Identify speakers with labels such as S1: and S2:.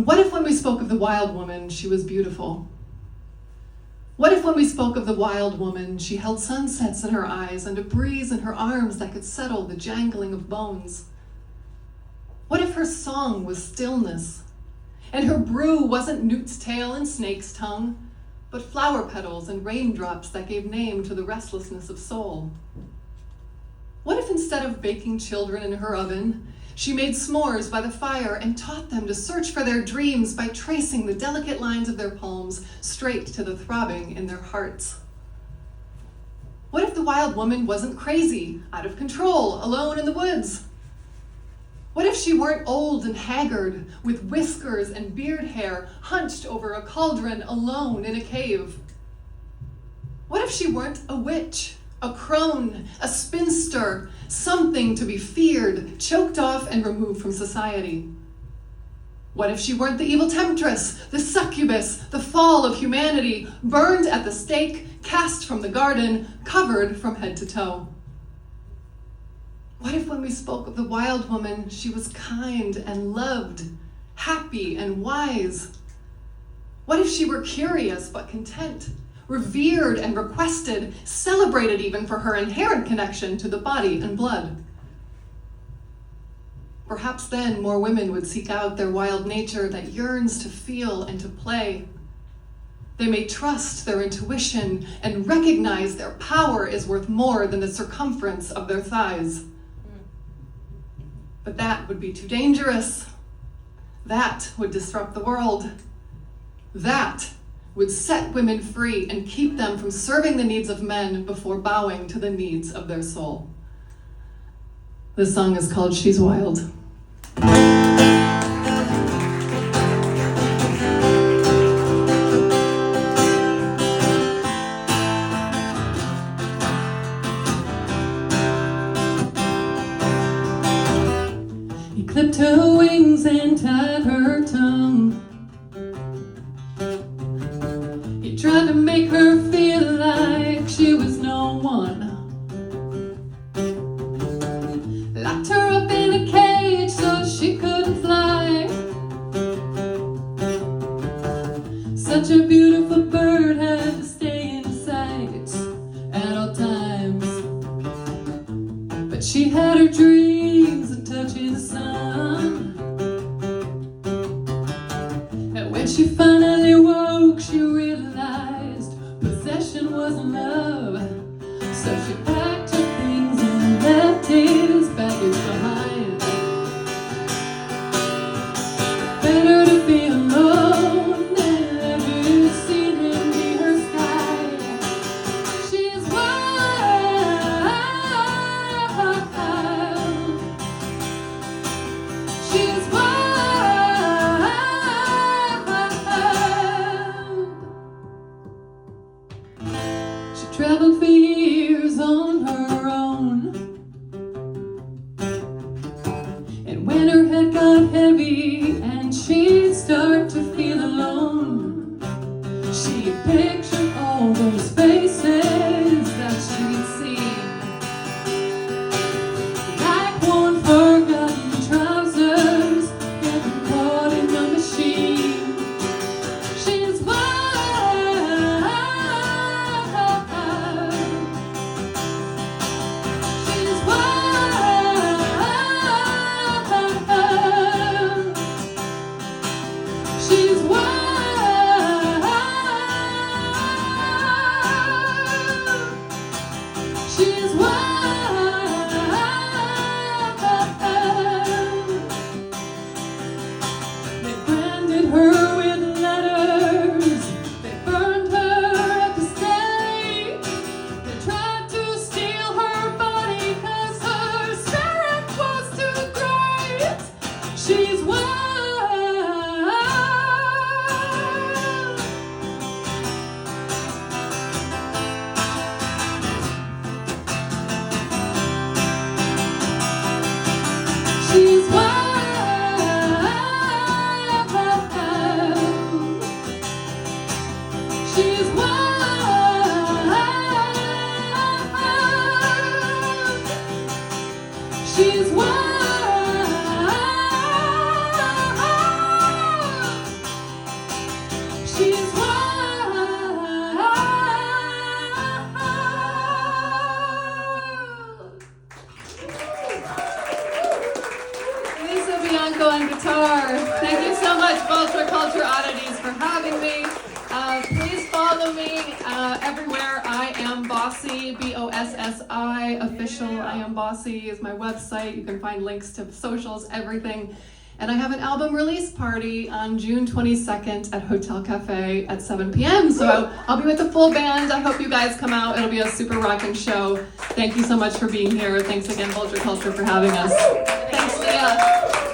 S1: What if when we spoke of the wild woman, she was beautiful? What if when we spoke of the wild woman, she held sunsets in her eyes and a breeze in her arms that could settle the jangling of bones? What if her song was stillness, and her brew wasn't newt's tail and snake's tongue, but flower petals and raindrops that gave name to the restlessness of soul? What if instead of baking children in her oven, she made s'mores by the fire and taught them to search for their dreams by tracing the delicate lines of their palms straight to the throbbing in their hearts? What if the wild woman wasn't crazy, out of control, alone in the woods? What if she weren't old and haggard, with whiskers and beard hair, hunched over a cauldron alone in a cave? What if she weren't a witch, a crone, a spinster, something to be feared, choked off and removed from society? What if she weren't the evil temptress, the succubus, the fall of humanity, burned at the stake, cast from the garden, covered from head to toe? What if when we spoke of the wild woman, she was kind and loved, happy and wise? What if she were curious but content, revered and requested, celebrated even for her inherent connection to the body and blood? Perhaps then more women would seek out their wild nature that yearns to feel and to play. They may trust their intuition and recognize their power is worth more than the circumference of their thighs. But that would be too dangerous. That would disrupt the world. That would set women free and keep them from serving the needs of men before bowing to the needs of their soul. This song is called She's Wild. He clipped her wings and tied her tongue. He tried to make her feel like she was no one. Locked her up in a cage so she couldn't fly. Such a beautiful bird had to stay in sight at all times. But she had her dreams of touching the sun. And when she finally woke, she realized possession wasn't love. So she packed her things and left his baggage behind. Better to be alone than ever seen him be her sky. She's wild. She's wild. She traveled for years on her own. And when her head got heavy and she'd start to feel alone, she pictured all those faces that she'd seen, like worn forgotten trousers getting caught in the machine. She's wild. She's wild. She's wild. She's wild. They branded her with letters. They burned her at the stake. They tried to steal her body 'cause her spirit was too great. She's wild. on guitar. Thank you so much, Vulture Culture Oddities, for having me. Please follow me everywhere. I am Bossi, Bossi official. I am Bossi is my website. You can find links to socials, everything. And I have an album release party on June 22nd at Hotel Cafe at 7 p.m. So I'll be with the full band. I hope you guys come out. It'll be a super rockin' show. Thank you so much for being here. Thanks again, Vulture Culture, for having us. Thanks, Leah.